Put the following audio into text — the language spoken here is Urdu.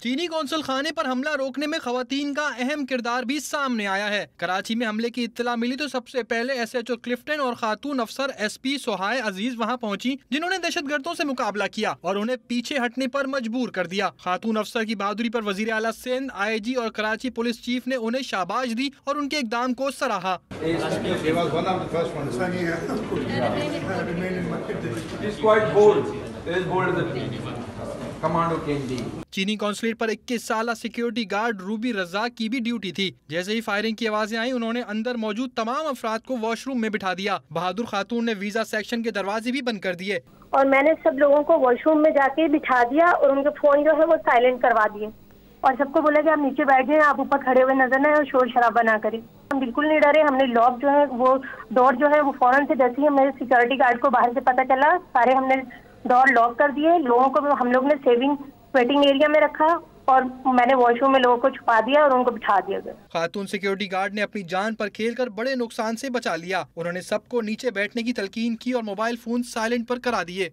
چینی قونصل خانے پر حملہ روکنے میں خواتین کا اہم کردار بھی سامنے آیا ہے۔ کراچی میں حملے کی اطلاع ملی تو سب سے پہلے ایس ایچ او کلفٹن اور خاتون افسر ایس پی سوہائے عزیز وہاں پہنچی، جنہوں نے دہشت گردوں سے مقابلہ کیا اور انہیں پیچھے ہٹنے پر مجبور کر دیا۔ خاتون افسر کی بہادری پر وزیر اعلیٰ سندھ، آئی جی اور کراچی پولیس چیف نے انہیں شاباش دی اور ان کے اقدام کو سراہا۔ چینی قونصلیٹ پر 21 سالہ سیکیورٹی گارڈ روبی رزاق کی بھی ڈیوٹی تھی۔ جیسے ہی فائرنگ کی آوازیں آئیں، انہوں نے اندر موجود تمام افراد کو واش روم میں بٹھا دیا۔ بہادر خاتون نے ویزا سیکشن کے دروازے بھی بند کر دیے اور میں نے سب لوگوں کو واش روم میں جا کے بٹھا دیا اور ان کے فون جو ہے وہ سائلنٹ کروا دیے اور سب کو بولا کہ آپ نیچے بیٹھ جائیں، آپ اوپر کھڑے ہوئے نظر نہ آئے اور شور شرابہ نہ کریں۔ ہم بالکل نہیں ڈرے۔ ہم نے لاک جو ہے وہ ڈور جو ہے وہ فوراً سے جیسے ہی ہمیں سیکورٹی گارڈ کو باہر سے پتہ چلا، سارے ہم نے ڈور لاک کر دیے۔ لوگوں کو ہم لوگ نے ویٹنگ ایریا میں رکھا اور میں نے واش روم میں لوگوں کو چھپا دیا اور ان کو بٹھا دیا گیا۔ خاتون سیکیورٹی گارڈ نے اپنی جان پر کھیل کر بڑے نقصان سے بچا لیا۔ انہوں نے سب کو نیچے بیٹھنے کی تلقین کی اور موبائل فون سائلنٹ پر کرا دیے۔